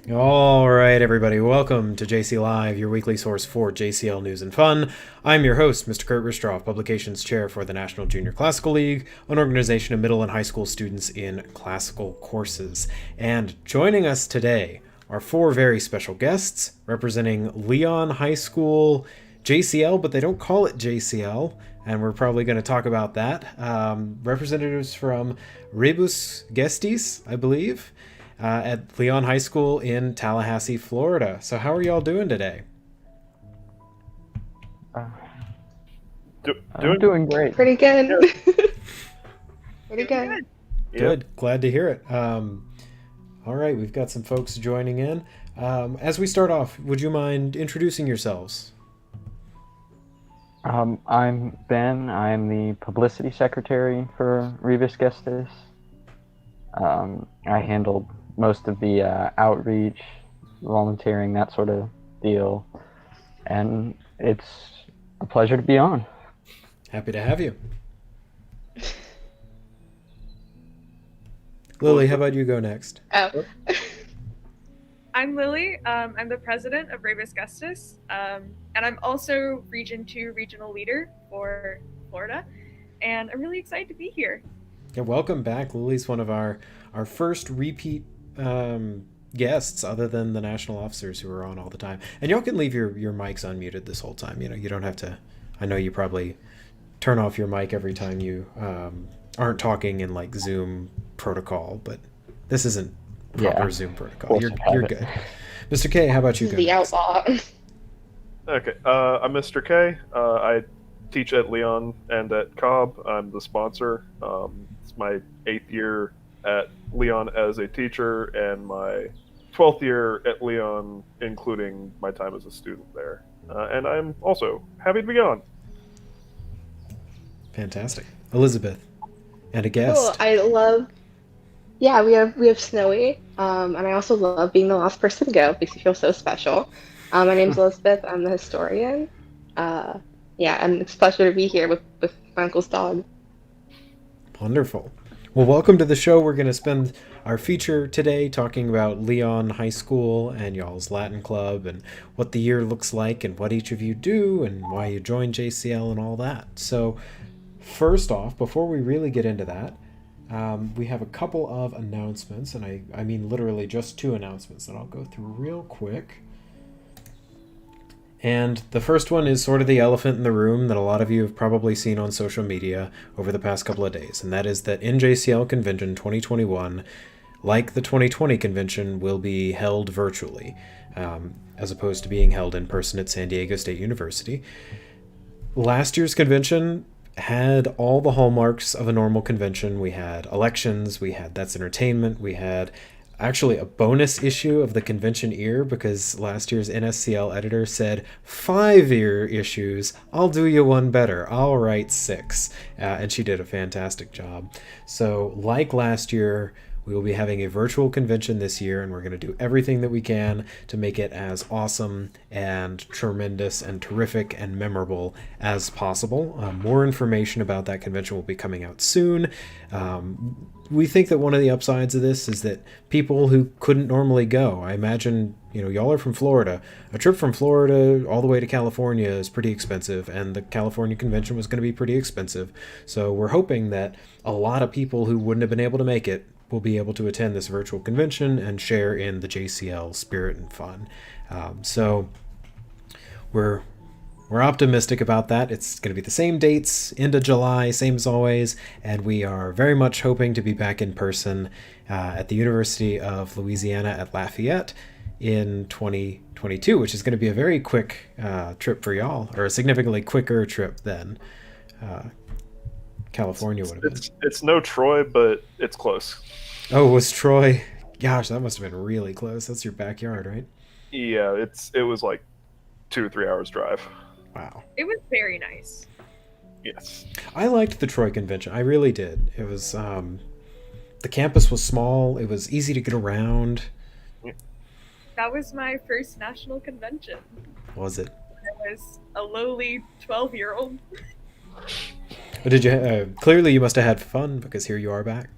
All right, everybody, welcome to JCLive, your weekly source for JCL news and fun. I'm your host, Mr. Kurt Ristroff, Publications Chair for the National Junior Classical League, an organization of middle and high school students in classical courses. And joining us today are four very special guests representing Leon High School JCL, but they don't call it JCL, and we're probably going to talk about that. Representatives from Rebus Gestis, I believe, at Leon High School in Tallahassee, Florida. So how are y'all doing today? I'm doing great. Pretty good. Pretty good. Good. Glad to hear it. All right, we've got some folks joining in. As we start off, would you mind introducing yourselves? I'm Ben. I'm the publicity secretary for Rebus Gestis. I handled most of the outreach, volunteering, that sort of deal. And it's a pleasure to be on. Happy to have you. Lily, how about you go next? Oh. I'm Lily. I'm the president of Rebus Gestis, and I'm also Region 2 regional leader for Florida, and I'm really excited to be here. Yeah, welcome back. Lily's one of our first repeat guests other than the national officers who are on all the time. And y'all can leave your mics unmuted this whole time. You know, you don't have to. I know you probably turn off your mic every time you aren't talking in like Zoom protocol, but this isn't proper Zoom protocol. You're good. Mr. K, how about you? The outlaw. Okay, I'm Mr. K. I teach at Leon and at Cobb. I'm the sponsor. It's my 8th year at Leon as a teacher and my 12th year at Leon, including my time as a student there. And I'm also happy to be on. Fantastic. Elizabeth, and a guest. Cool. We have Snowy. And I also love being the last person to go. It makes me feel so special. My name's Elizabeth. I'm the historian. And it's a pleasure to be here with my uncle's dog. Wonderful. Well, welcome to the show. We're going to spend our feature today talking about Leon High School and y'all's Latin Club and what the year looks like and what each of you do and why you joined JCL and all that. So first off, before we really get into that, we have a couple of announcements, and I mean literally just 2 announcements that I'll go through real quick. And the first one is sort of the elephant in the room that a lot of you have probably seen on social media over the past couple of days, and that is that NJCL Convention 2021, like the 2020 convention, will be held virtually, as opposed to being held in person at San Diego State University. Last year's convention had all the hallmarks of a normal convention. We had elections, we had That's Entertainment, we had actually a bonus issue of the convention ear because last year's NSCL editor said 5-year issues, I'll do you one better, I'll write 6. And she did a fantastic job. So like last year, we will be having a virtual convention this year, and we're going to do everything that we can to make it as awesome and tremendous and terrific and memorable as possible. More information about that convention will be coming out soon. We think that one of the upsides of this is that people who couldn't normally go, I imagine, y'all are from Florida. A trip from Florida all the way to California is pretty expensive, and the California convention was going to be pretty expensive. So we're hoping that a lot of people who wouldn't have been able to make it will be able to attend this virtual convention and share in the JCL spirit and fun. So we're optimistic about that. It's going to be the same dates, end of July, same as always, and we are very much hoping to be back in person at the University of Louisiana at Lafayette in 2022, which is going to be a very quick trip for y'all, or a significantly quicker trip than California would have been. It's no Troy, but it's close. Oh, was Troy? Gosh, that must have been really close. That's your backyard, right? Yeah, it was like 2 or 3 hours drive. Wow. It was very nice. Yes. I liked the Troy convention. I really did. It was the campus was small. It was easy to get around. That was my first national convention. Was it? I was a lowly 12-year-old. Did you? Clearly, you must have had fun because here you are back.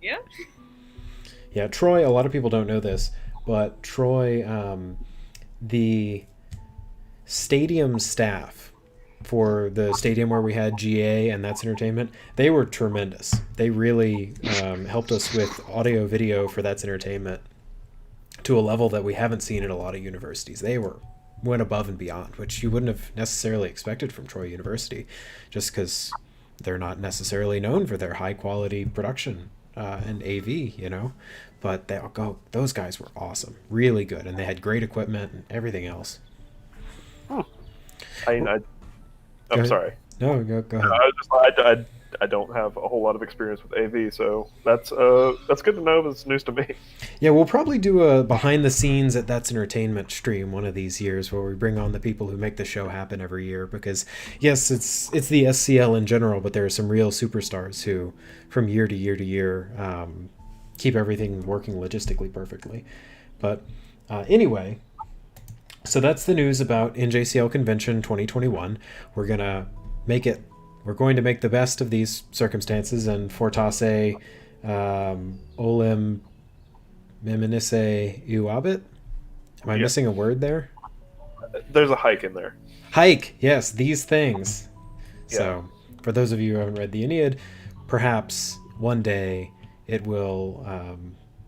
Yeah. Yeah, Troy, a lot of people don't know this, but Troy, the stadium staff for the stadium where we had GA and That's Entertainment, they were tremendous. They really helped us with audio video for That's Entertainment to a level that we haven't seen at a lot of universities. They went above and beyond, which you wouldn't have necessarily expected from Troy University, just because they're not necessarily known for their high quality production and AV, you know. But those guys were awesome, really good, and they had great equipment and everything else. I'm sorry. No, go ahead. I don't have a whole lot of experience with AV, so that's good to know. That's news to me. Yeah, we'll probably do a behind the scenes at That's Entertainment stream one of these years where we bring on the people who make the show happen every year, because yes, it's the SCL in general, but there are some real superstars who from year to year to year keep everything working logistically perfectly. But anyway, so that's the news about NJCL Convention 2021. We're going to make the best of these circumstances, and fortasse olim meminisse uabit. Am I missing a word there? There's a hike in there. Hike, yes, these things. Yeah. So, for those of you who haven't read the Aeneid, perhaps one day it will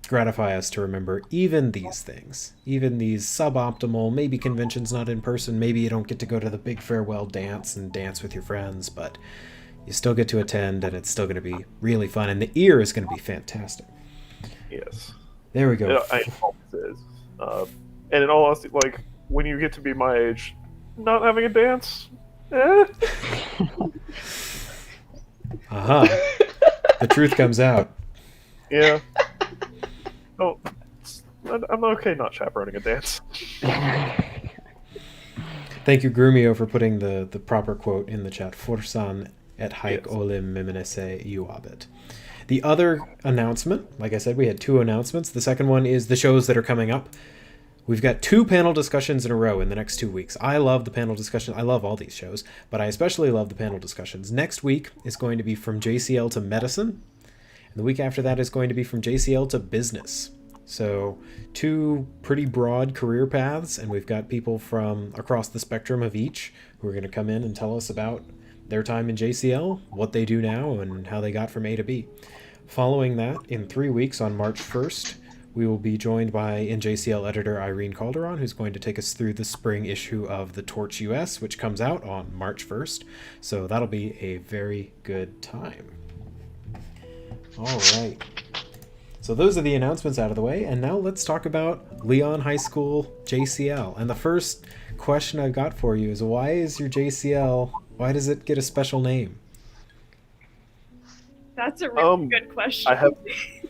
gratify us to remember even these things, even these suboptimal, maybe conventions not in person, maybe you don't get to go to the big farewell dance and dance with your friends, but you still get to attend, and it's still going to be really fun, and the ear is going to be fantastic. Yes. There we go. It always is. And in all honesty, like, when you get to be my age, not having a dance, The truth comes out. Yeah. Oh, I'm okay not chaperoning a dance. Thank you, Grumio, for putting the proper quote in the chat. Forsan et haec olim meminisse iuabit. The other announcement, like I said, we had two announcements. The second one is the shows that are coming up. We've got 2 panel discussions in a row in the next 2 weeks. I love the panel discussion. I love all these shows, but I especially love the panel discussions. Next week is going to be from JCL to medicine. And the week after that is going to be from JCL to business. So 2 pretty broad career paths, and we've got people from across the spectrum of each who are going to come in and tell us about their time in JCL, what they do now, and how they got from A to B. Following that, in 3 weeks on March 1st, we will be joined by NJCL editor Irene Calderon, who's going to take us through the spring issue of The Torch US, which comes out on March 1st. So that'll be a very good time. All right. So those are the announcements out of the way, and now let's talk about Leon High School JCL. And the first question I've got for you is, why is your JCL, why does it get a special name? That's a really good question. I have,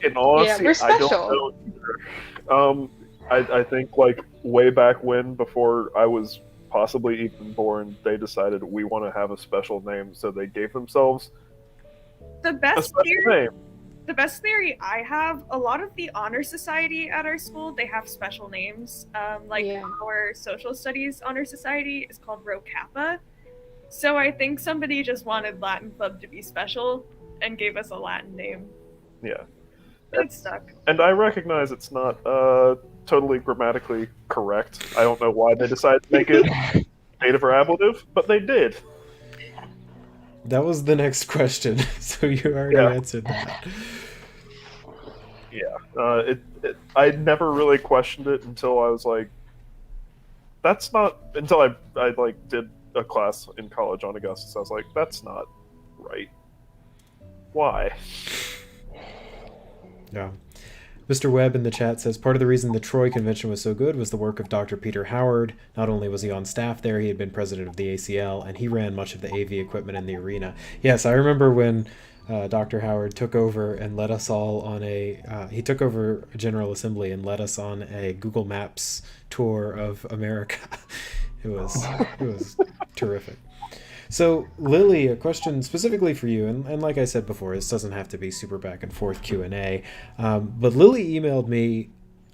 in all honesty, we're I don't special. know either. I think, like, way back when, before I was possibly even born, they decided we want to have a special name, so they gave themselves the a best special theory, name. the best theory I have, a lot of the honor society at our school, they have special names. Our social studies honor society is called Rho Kappa. So I think somebody just wanted Latin Club to be special and gave us a Latin name. Yeah. It stuck. And I recognize it's not totally grammatically correct. I don't know why they decided to make it dative or ablative, but they did. That was the next question, so you already answered that. Yeah. I never really questioned it until I was like, that's not, until I like did a class in college on Augustus. I was like, that's not right. Why? Yeah. Mr. Webb in the chat says, part of the reason the Troy convention was so good was the work of Dr. Peter Howard. Not only was he on staff there, he had been president of the ACL, and he ran much of the AV equipment in the arena. Yes, I remember when Dr. Howard took over and led us all on he took over a General Assembly and led us on a Google Maps tour of America. It was terrific. So, Lily, a question specifically for you, and like I said before, this doesn't have to be super back and forth Q&A, but Lily emailed me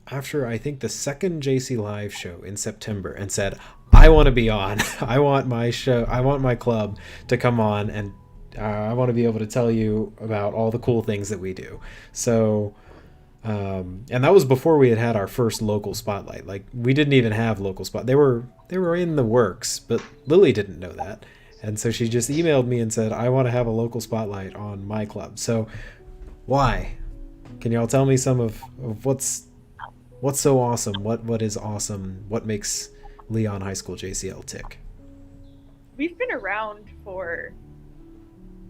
after, I think, the second JCLive show in September and said, I want to be on. I want my show, I want my club to come on, and I want to be able to tell you about all the cool things that we do. So, And that was before we had our first local spotlight. Like, we didn't even have local spot. They were in the works, but Lily didn't know that. And so she just emailed me and said, I want to have a local spotlight on my club. So why? Can y'all tell me some of what's so awesome? What is awesome? What makes Leon High School JCL tick? We've been around for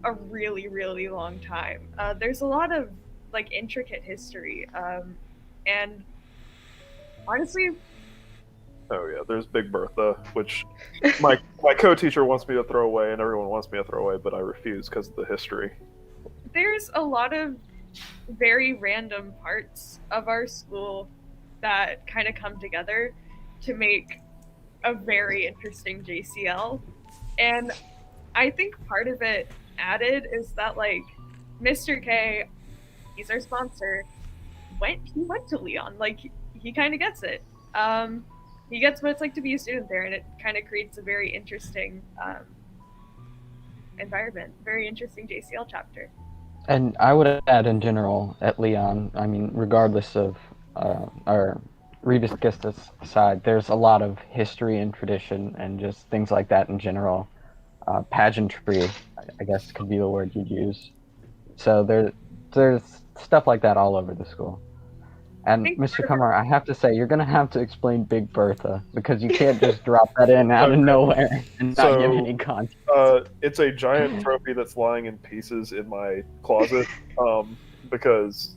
a really, really long time. There's a lot of like intricate history, and honestly, Oh yeah, there's Big Bertha, which my co-teacher wants me to throw away, and everyone wants me to throw away, but I refuse because of the history. there's a lot of very random parts of our school that kind of come together to make a very interesting JCL. And I think part of it added is that like Mr. K, he's our sponsor, he went to Leon. Like he kind of gets it. He gets what it's like to be a student there, and it kind of creates a very interesting environment, very interesting JCL chapter. And I would add in general at Leon, I mean, regardless of our Rebus Gestis side, there's a lot of history and tradition and just things like that in general. Pageantry, I guess could be the word you'd use. So there's stuff like that all over the school. And Mr. Kumar, I have to say, you're going to have to explain Big Bertha, because you can't just drop that in out of nowhere and not give any context. It's a giant trophy that's lying in pieces in my closet, because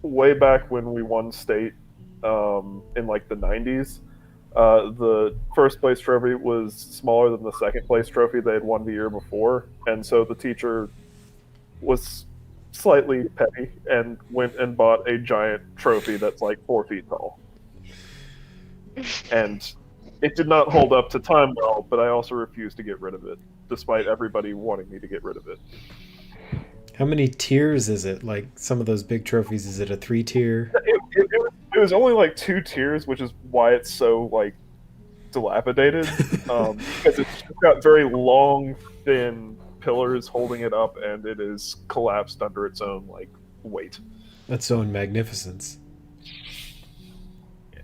way back when we won state in like the 90s, the first place trophy was smaller than the second place trophy they had won the year before, and so the teacher was slightly petty and went and bought a giant trophy that's like 4 feet tall. And it did not hold up to time well, but I also refused to get rid of it, despite everybody wanting me to get rid of it. How many tiers is it? Like some of those big trophies, is it a 3-tier? It was only like 2 tiers, which is why it's so like dilapidated, because it's got very long, thin pillars holding it up, and it is collapsed under its own like weight. That's own magnificence. Yeah.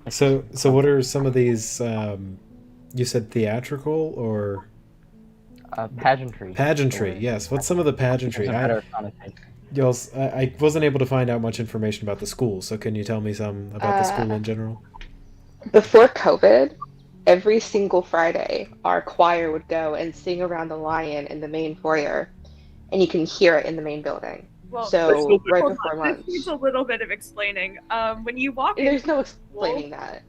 So what are some of these? You said theatrical or Pageantry. pageantry? Yes. What's some of the pageantry? I wasn't able to find out much information about the school, so can you tell me some about the school in general? Before COVID, every single Friday, our choir would go and sing around the lion in the main foyer, and you can hear it in the main building. Well, So right before lunch. This needs a little bit of explaining. When you walk in, There's no explaining that.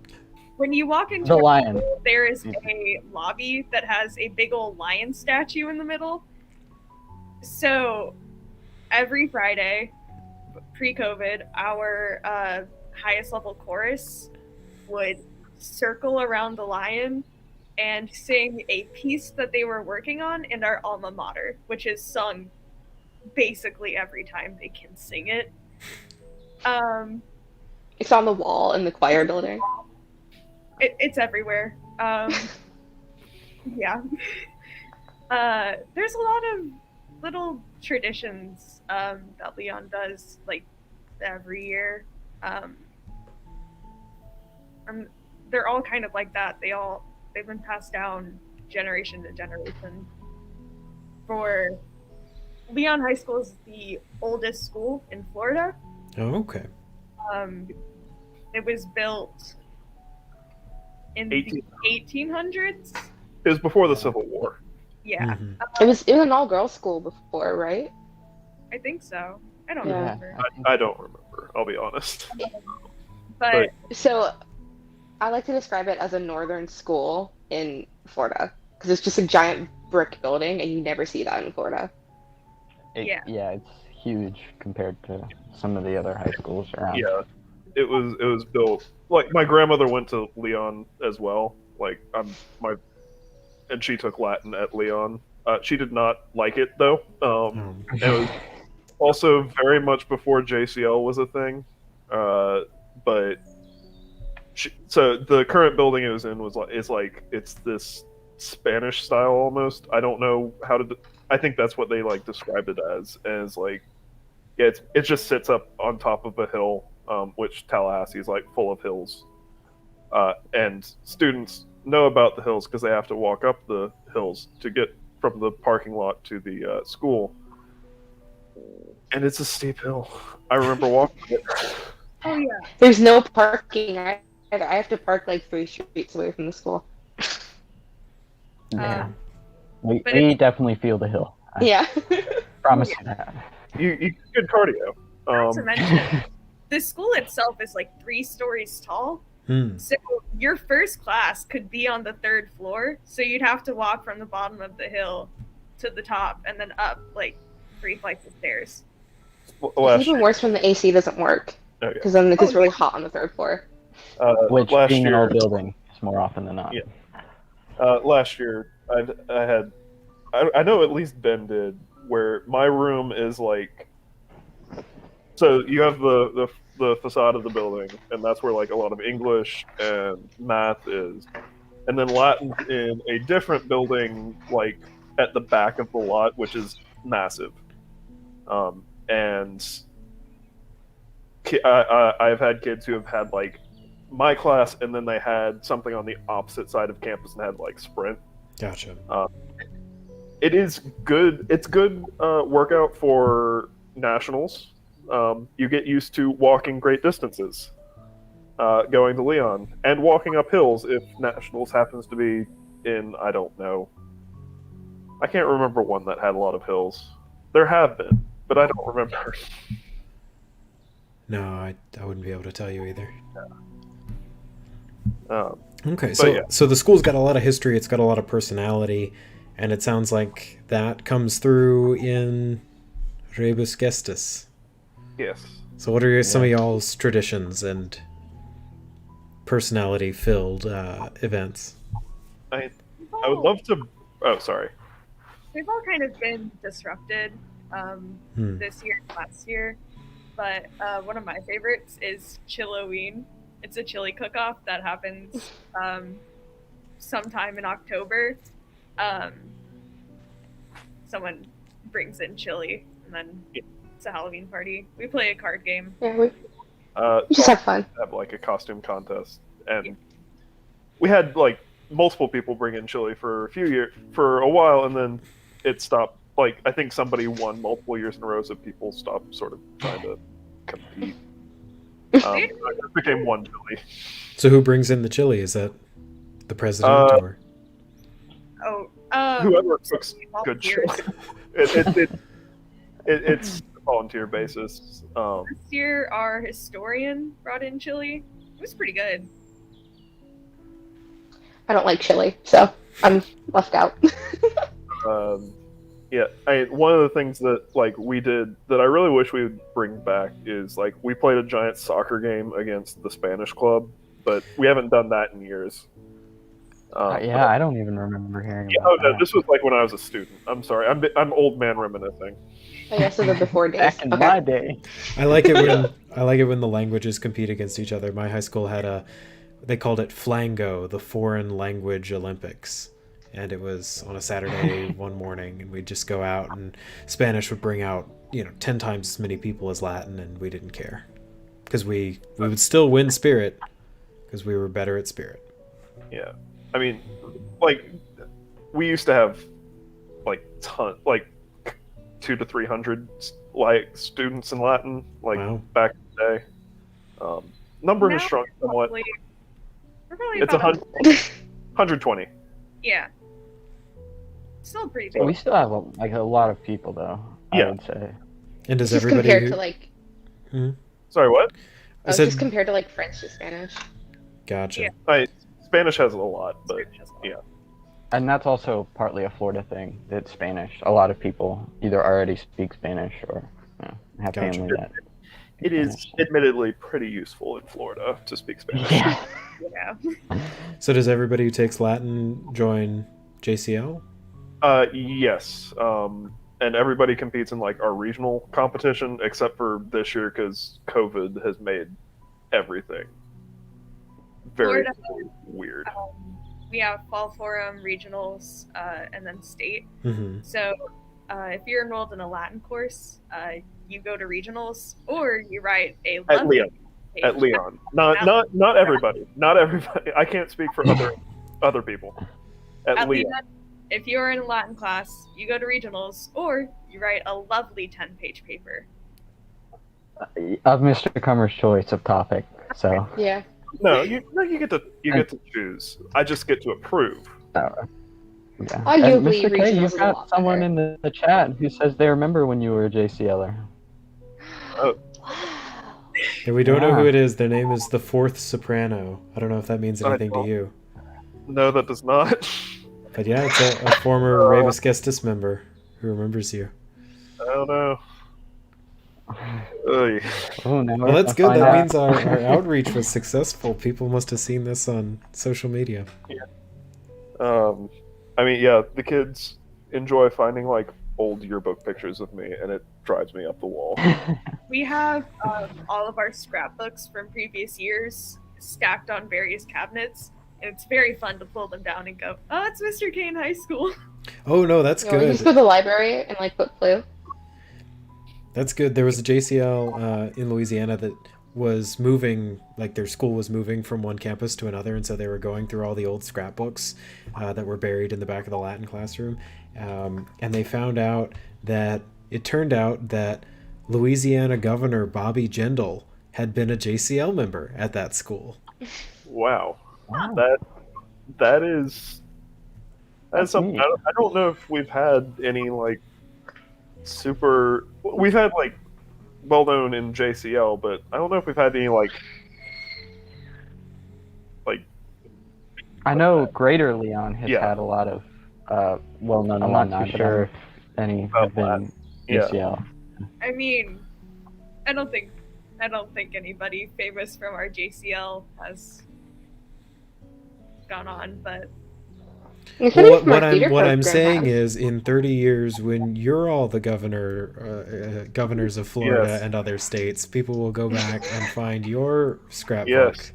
when you walk into The lion. there is a lobby that has a big old lion statue in the middle. So every Friday, pre-COVID, our highest level chorus would circle around the lion and sing a piece that they were working on in our alma mater, which is sung basically every time they can sing it. It's on the wall in the choir building. It's everywhere. Yeah. There's a lot of little traditions that Leon does like every year. They're all kind of like that. They've been passed down generation to generation. For Leon High School is the oldest school in Florida. Oh, okay. It was built in the 1800s. It was before the Civil War. Yeah, Mhm. It was an all-girls school before, right? I think so. I don't Yeah. remember. I don't remember, I'll be honest. But So I like to describe it as a northern school in Florida, because it's just a giant brick building, and you never see that in Florida. Yeah. Yeah, it's huge compared to some of the other high schools around. Yeah, it was built like my grandmother went to Leon as well. Like and she took Latin at Leon. She did not like it though. It was also very much before JCL was a thing. But so the current building it was in it's this Spanish style almost. I don't know how to. I think that's what they like described it as like yeah, it just sits up on top of a hill, which Tallahassee is like full of hills, and students know about the hills because they have to walk up the hills to get from the parking lot to the school, and it's a steep hill. I remember walking it. Oh yeah. There's no parking. I have to park like 3 streets away from the school. Yeah. Um, We but it's- definitely feel the hill. I Yeah. promise you that. You get good cardio. Not to mention, the school itself is like 3 stories tall. Hmm. So your first class could be on the 3rd floor. So you'd have to walk from the bottom of the hill to the top and then up like 3 flights of stairs. It's Last even worse when the AC doesn't work, okay. because then it gets really hot on the 3rd floor. Which, last being an year, old building, is more often than not. Yeah. Last year, I know at least Ben did, where my room is like, so you have the facade of the building, and that's where like a lot of English and math is, and then Latin's in a different building, like at the back of the lot, which is massive. And I've had kids who have had like my class, and then they had something on the opposite side of campus and had like sprint. Gotcha. It is good. It's good workout for nationals. You get used to walking great distances, going to Leon, and walking up hills if nationals happens to be in, I don't know. I can't remember one that had a lot of hills. There have been, but I don't remember. No, I wouldn't be able to tell you either. Okay, yeah. so the school's got a lot of history, it's got a lot of personality, and it sounds like that comes through in Rebus Gestis. Yes. So what are some of y'all's traditions and personality-filled events? I would love to. Oh, sorry. They've all kind of been disrupted this year and last year. But one of my favorites is Chilloween. It's a chili cook-off that happens sometime in October. Someone brings in chili, and then it's a Halloween party. We play a card game. Yeah, we just have fun. Have like a costume contest, and we had like multiple people bring in chili for for a while, and then it stopped. Like I think somebody won multiple years in a row, so people stopped sort of trying to compete. It became one chili. So who brings in the chili? Is that the president or? Whoever cooks good chili. It's a volunteer basis. This year, our historian brought in chili. It was pretty good. I don't like chili, so I'm left out. Yeah, one of the things that like we did that I really wish we would bring back is like we played a giant soccer game against the Spanish club, but we haven't done that in years. Yeah, I don't even remember hearing about Oh that. no, this was like when I was a student. I'm sorry, I'm old man reminiscing. I guess in the before days. Back in my day. I like it when the languages compete against each other. My high school had they called it Flango, the Foreign Language Olympics. And it was on a Saturday one morning, and we'd just go out, and Spanish would bring out 10 times as many people as Latin, and we didn't care because we would still win spirit because we were better at spirit. Yeah, I mean, like we used to have like 200 to 300 like students in Latin, like back in the day. Number has shrunk somewhat. We're probably It's about 120. Yeah. Still pretty big. We still have a lot of people, though. I would say. And does Just everybody compared to like Sorry, what? just compared to like French to Spanish. Gotcha. Yeah. Spanish has a lot, but yeah. And that's also partly a Florida thing. It's Spanish. A lot of people either already speak Spanish or have Gotcha. family that. It is admittedly pretty useful in Florida to speak Spanish. Yeah. Yeah. So does everybody who takes Latin join JCL? Yes. And everybody competes in like our regional competition, except for this year because COVID has made everything very weird. We have fall forum, regionals, and then state. Mm-hmm. So if you're enrolled in a Latin course, you go to regionals, or you write a At lovely Leon. page. At Leon. Not everybody. Not everybody. I can't speak for other people. At Leon. Leon, if you're in a Latin class, you go to regionals, or you write a lovely 10-page paper. Of Mr. Cummer's choice of topic. So Yeah. No, you get to choose. I just get to approve. yeah. Arguably, And Mr. K, regionals you've is a got lot someone better. in the chat who says they remember when you were a JCLer. Oh. Wow. Yeah, we don't know who Yeah. it is. Their name is the Fourth Soprano. I don't know if that means anything to don't. you. No, that does not. But yeah, it's a former Rebus Gestis member who remembers you. I don't know. Oy. Oh, now Well, we're that's gonna good. find That out. means our outreach was successful. People must have seen this on social media. I mean, yeah, the kids enjoy finding like old yearbook pictures of me, and it drives me up the wall. We have all of our scrapbooks from previous years stacked on various cabinets, and it's very fun to pull them down and go, oh, it's Mr. K in high school. Oh no, that's You know, you just good. go to the library and like put blue. That's good. There was a JCL in Louisiana that was moving, like their school was moving from one campus to another, and so they were going through all the old scrapbooks that were buried in the back of the Latin classroom, and they found out that it turned out that Louisiana Governor Bobby Jindal had been a JCL member at that school. Wow, Wow. that's something. neat. I don't know if we've had any like super. We've had like well known in JCL, but I don't know if we've had any like. I know Greater Leon has Yeah. had a lot of well-known I'm not alumni, too but sure. any Oh, have been yeah. JCL. I mean, I don't think anybody famous from our JCL has gone on, but It's Well, maybe what, from our what theater I'm program saying has. is, in 30 years, when you're all the governors of Florida Yes. and other states, people will go back and find your scrapbook Yes.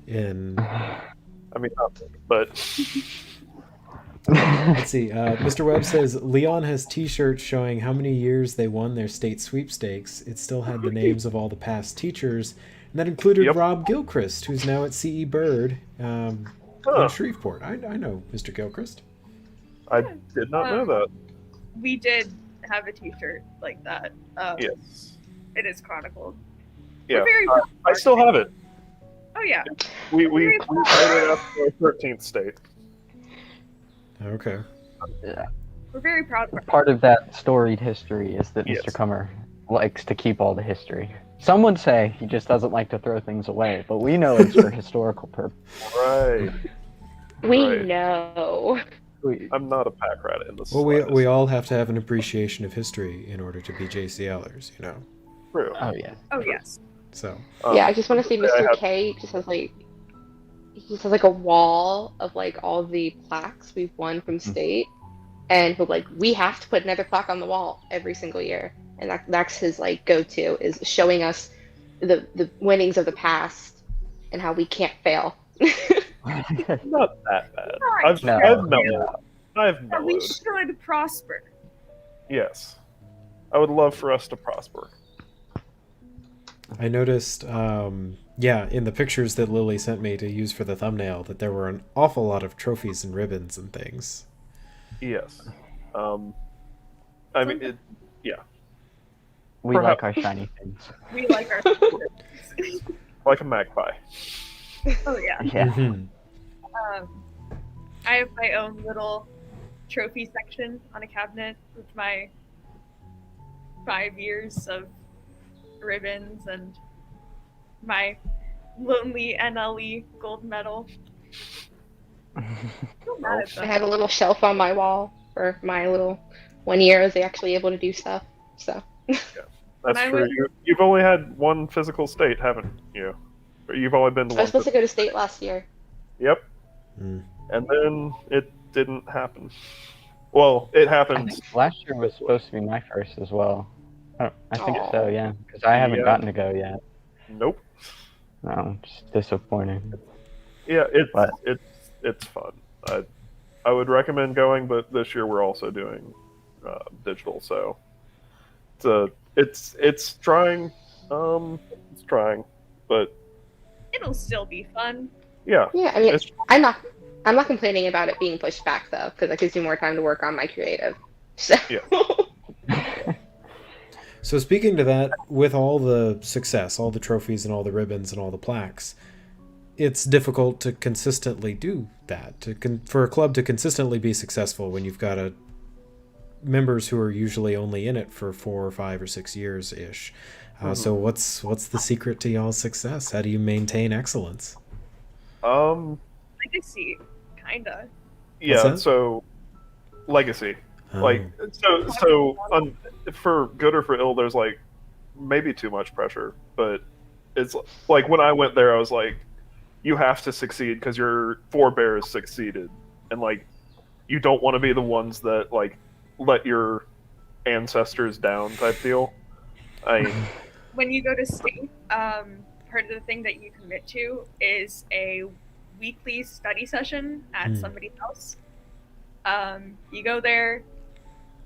in. I mean, not, but Let's see. Mr. Webb says Leon has T-shirts showing how many years they won their state sweepstakes. It still had the names of all the past teachers, and that included Yep. Rob Gilchrist, who's now at CE Bird Huh. in Shreveport. I know Mr. Gilchrist. I did not know that. we did have a T-shirt like that. Yes. It is chronicled. Yeah. We're very I still have it. Oh yeah, We made it up to our 13th state. Okay. we're very proud of our Part of that storied history is that Yes. Mr. Cummer likes to keep all the history. Some would say he just doesn't like to throw things away, but we know it's for historical purposes. Right. We Right. know. I'm not a pack rat in this. Well, we all have to have an appreciation of history in order to be JCLers, you know. True. Oh yeah. Oh yes. So Yeah, I just want to say I Mr. have- K just has like a wall of like all the plaques we've won from state, and he'll like we have to put another plaque on the wall every single year, and that's his like go-to is showing us the winnings of the past and how we can't fail. Not that bad. Right. I've mellowed. I've And we mellowed. should prosper. Yes. I would love for us to prosper. I noticed, in the pictures that Lily sent me to use for the thumbnail, that there were an awful lot of trophies and ribbons and things. Yes. I mean, We Perhaps. like our shiny things. We like our. like a magpie. Oh yeah. Yeah. Mhm. I have my own little trophy section on a cabinet with my 5 years of ribbons and my lonely NLE gold medal. Feel mad at I them. have a little shelf on my wall for my little 1 year I was actually able to do stuff. So That's I true. would- You've only had one physical state, haven't you? Or you've only been to I one. was supposed to go to state last year. Yep. Mm. And then it didn't happen. Well, it I happened. think last year was supposed to be my first as well. I think Aw. so, yeah. Because I haven't Yeah. gotten to go yet. Nope. No, just disappointing. Yeah, But- it's fun. I would recommend going, but this year we're also doing digital, so it's a It's trying. It's trying, but It'll still be fun. yeah. Yeah, I mean, It's, I'm not complaining about it being pushed back though, because that gives me more time to work on my creative. So Yeah. So speaking to that, with all the success, all the trophies and all the ribbons and all the plaques, it's difficult to consistently do that. For a club to consistently be successful when you've got members who are usually only in it for 4 or 5 or 6 years ish. So what's the secret to y'all's success? How do you maintain excellence? Legacy, kinda. Yeah. that? So legacy. Oh. Like for good or for ill, there's like maybe too much pressure, but it's like when I went there, I was like, you have to succeed because your forebears succeeded, and like you don't want to be the ones that like let your ancestors down type deal. When you go to state, part of the thing that you commit to is a weekly study session at somebody's house. You go there,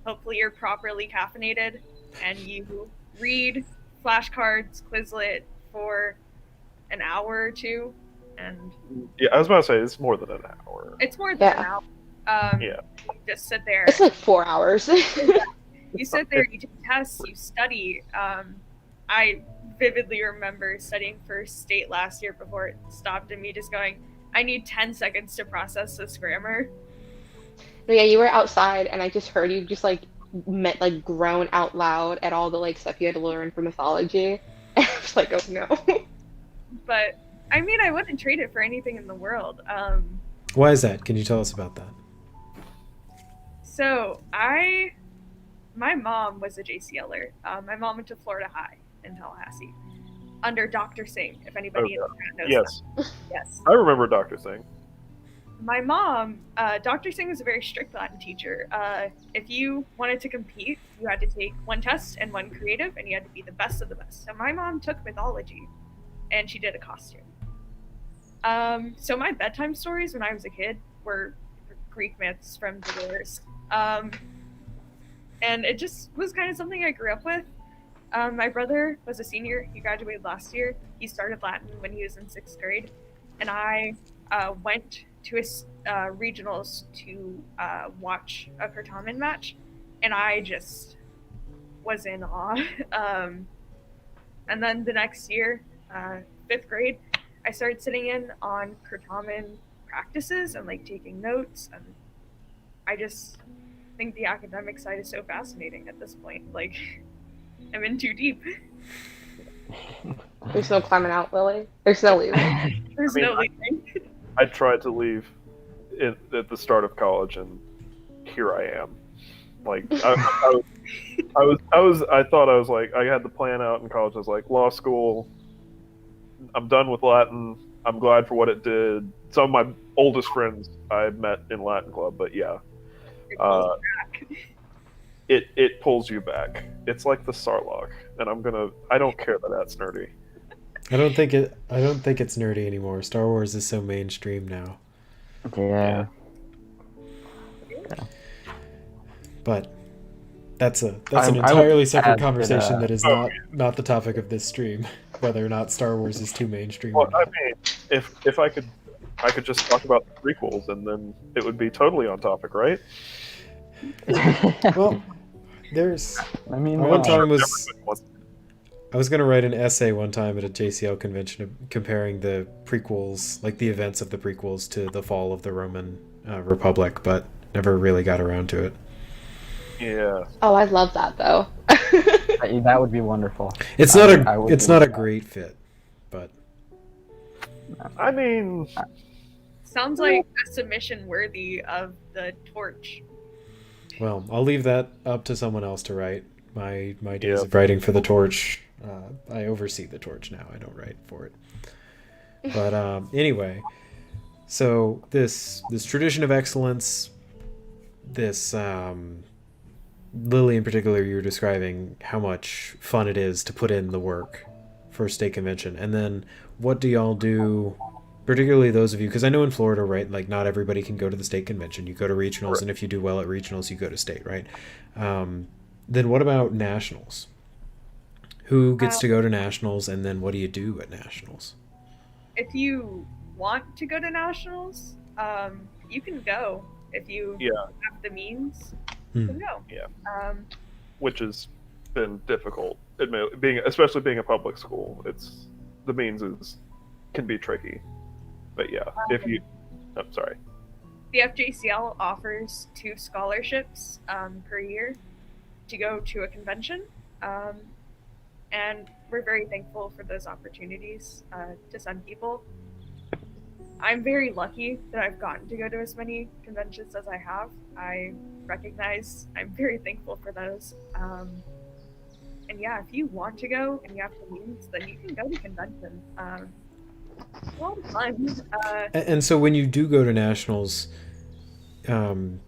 hopefully you're properly caffeinated, and you read flashcards, Quizlet for an hour or two, and yeah, I was about to say it's more than an hour. it's more than an Yeah. hour. Yeah. You just sit there. it's like 4 hours. You sit there, you do tests, you study. I vividly remember studying for state last year before it stopped, and me just going, I need 10 seconds to process this grammar. Yeah, you were outside, and I just heard you just like groan out loud at all the like stuff you had to learn for mythology. And I was like, oh no. But I mean, I wouldn't trade it for anything in the world. Why is that? Can you tell us about that? So my mom was a JCLer. My mom went to Florida High in Tallahassee under Dr. Singh, if anybody knows Yes. that. Yes. I remember Dr. Singh. My mom, Dr. Singh was a very strict Latin teacher. If you wanted to compete, you had to take one test and one creative, and you had to be the best of the best. So my mom took mythology, and she did a costume. So my bedtime stories when I was a kid were Greek myths from Dolores. And it just was kind of something I grew up with. My brother was a senior. He graduated last year. He started Latin when he was in 6th grade. And I went to regionals to watch a Kurtaman match. And I just was in awe. And then the next year, 5th grade, I started sitting in on Kurtaman practices and like taking notes. And I just think the academic side is so fascinating at this point. Like, I'm in too deep. There's no climbing out, Lily. There's no leaving. There's no leaving. I tried to leave at the start of college, and here I am. Like I thought I was like I had the plan out in college. I was like law school. I'm done with Latin. I'm glad for what it did. Some of my oldest friends I met in Latin club, but yeah, it pulls you back. It's like the Sarlacc, and I don't care that that's nerdy. I don't think it's nerdy anymore. Star Wars is so mainstream now. Yeah. But that's an I would entirely separate add that, conversation that is not the topic of this stream. Whether or not Star Wars is too mainstream. Well, I mean, if I could just talk about the prequels, and then it would be totally on topic, right? Well, there's. I mean, One time Everybody wants- I was going to write an essay one time at a JCL convention comparing the prequels, like the events of the prequels, to the fall of the Roman Republic, but never really got around to it. Yeah. Oh, I love that though. that would be wonderful. It's not a great fit, but I mean, Sounds like a submission worthy of the torch. well, I'll leave that up to someone else to write. My days of writing for the Torch, I oversee the Torch now. I don't write for it. But anyway, so this tradition of excellence, this Lily in particular, you were describing how much fun it is to put in the work for a state convention, and then what do y'all do? Particularly those of you, because I know in Florida, right, like not everybody can go to the state convention. You go to regionals, Right. and if you do well at regionals, you go to state, right? Then what about nationals? Who gets to go to nationals, and then what do you do at nationals? If you want to go to nationals, you can go. If you have the means, you can go. Yeah. Which has been difficult, especially being a public school. It's the means can be tricky. But yeah, if you, I'm sorry. The FJCL offers 2 scholarships per year to go to a convention, and we're very thankful for those opportunities to send people. I'm very lucky that I've gotten to go to as many conventions as I have. I recognize I'm very thankful for those. And yeah, if you want to go and you have the means, then you can go to conventions. It's a lot of fun. And so when you do go to nationals, in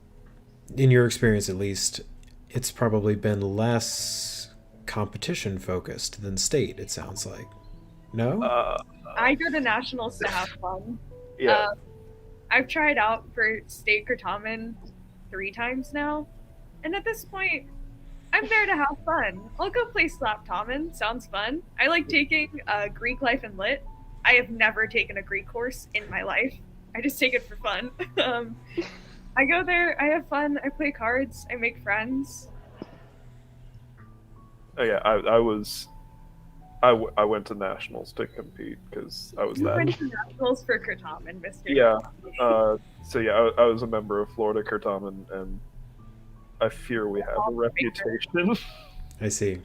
your experience at least, it's probably been less competition focused than state, it sounds like. No? I go to nationals to have fun. Yeah. I've tried out for state Kurtaman 3 times now, and at this point, I'm there to have fun. I'll go play Slap Tommen. Sounds fun. I like taking Greek Life and Lit. I have never taken a Greek course in my life. I just take it for fun. I go there, I have fun, I play cards, I make friends. Oh yeah, I went to nationals to compete because I was You that. went to nationals for Kurtaman, Mr. Yeah. So yeah, I was a member of Florida Kurtaman, and I fear we have a reputation. I see.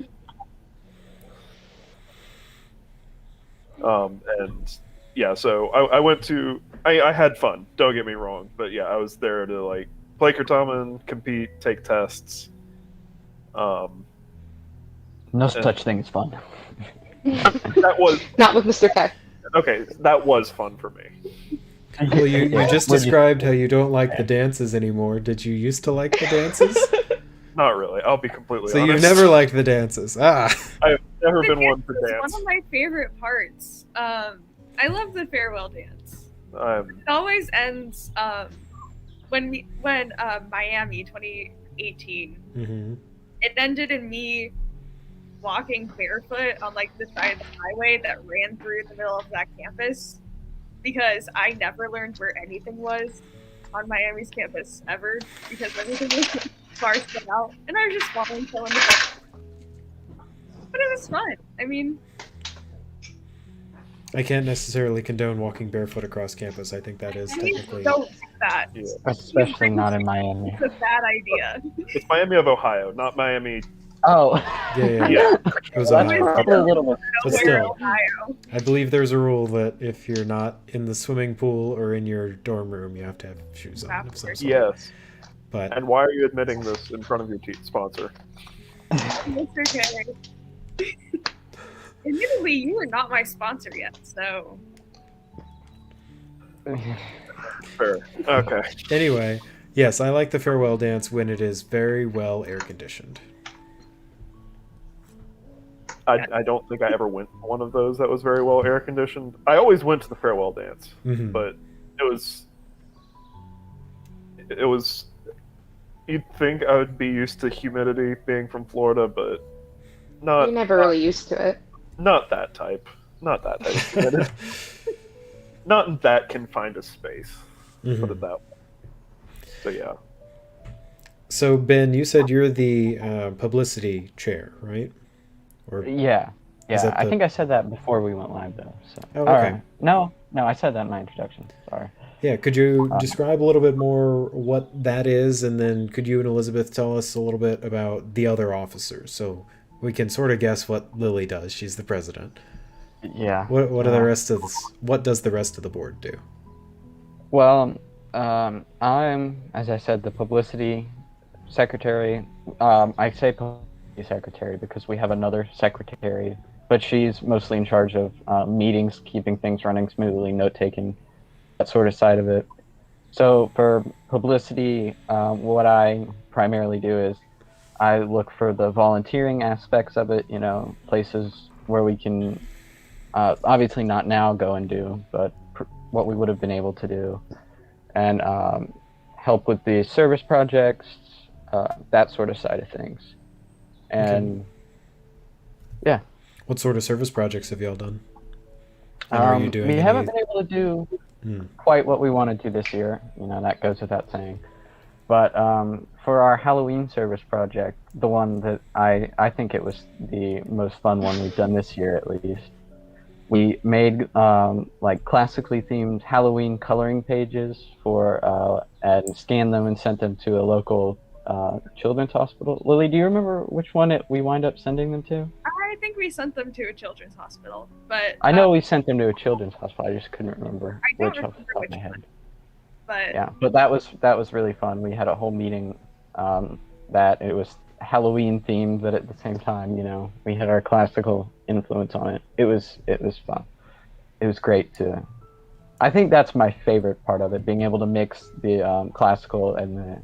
And yeah, so I went to. I had fun. Don't get me wrong, but yeah, I was there to like play Kurtaman, compete, take tests. No such thing as fun. That was Not with Mr. K. okay. That was fun for me. Well, you just described how you don't like the dances anymore. Did you used to like the dances? Not really. I'll be completely So honest. you've never liked the dances. Ah. I've never been one to It's dance. one of my favorite parts. I love the farewell dance. I'm It always ends when Miami 2018. Mm-hmm. It ended in me walking barefoot on like the side of the highway that ran through the middle of that campus, because I never learned where anything was on Miami's campus ever, because everything was far spread out, and I was just following someone. But it was fun. I mean, I can't necessarily condone walking barefoot across campus. I think that is technically. don't do that. yeah. Especially not in Miami. It's a bad idea. It's Miami of Ohio, not Miami. Oh. Yeah. Yeah. It was That's Ohio. probably a little bit. But Nowhere, still. Ohio. I believe there's a rule that if you're not in the swimming pool or in your dorm room, you have to have shoes on of some sort. Yes. But And why are you admitting this in front of your sponsor? Mr. K. Admittedly, you are not my sponsor yet, so Fair. Okay. anyway, yes, I like the farewell dance when it is very well air conditioned. I don't think I ever went to one of those that was very well air conditioned. I always went to the farewell dance, Mhm. but it was. You'd think I would be used to humidity being from Florida, but You're not never really used to it. not that type. Not that type of humidity. Not in that confined a space. Put Mhm. it that way. So yeah. So Ben, you said you're the publicity chair, right? Or Yeah. Is Yeah, that I the- think I said that before we went live, though. So. Oh, okay. Alright. No, I said that in my introduction. Sorry. yeah, could you describe a little bit more what that is, and then could you and Elizabeth tell us a little bit about the other officers, so we can sort of guess what Lily does. She's the president. Yeah. What are the rest of this? What does the rest of the board do? Well, I'm, as I said, the publicity secretary. I say publicity secretary because we have another secretary, but she's mostly in charge of meetings, keeping things running smoothly, note-taking, that sort of side of it. So for publicity, what I primarily do is I look for the volunteering aspects of it, places where we can, obviously not now go and do, but what we would have been able to do, and help with the service projects, that sort of side of things. And What sort of service projects have y'all done? And are you doing we any... haven't been able to do quite what we wanted to this year. That goes without saying. But for our Halloween service project, the one that I think it was the most fun one we've done this year at least, we made like classically themed Halloween coloring pages and scanned them and sent them to a local children's hospital. Lily, do you remember which one we wind up sending them to? I think we sent them to a children's hospital, but I know we sent them to a children's hospital. I just couldn't remember I don't which off the remember top of which my head. one. But Yeah, but that was really fun. We had a whole meeting that it was Halloween themed, but at the same time, we had our classical influence on it. It was fun. It was great to. I think that's my favorite part of it, being able to mix the classical and the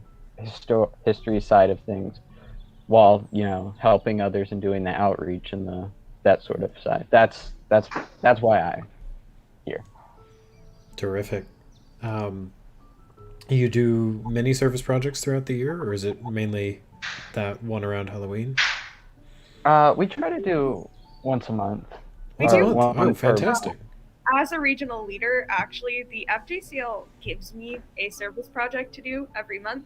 history side of things, while helping others and doing the outreach and that sort of side. That's why I'm here. Terrific. You do many service projects throughout the year, or is it mainly that one around Halloween? We try to do once a month. We Once a do. month? Oh, fantastic. As a regional leader, actually, the FJCL gives me a service project to do every month,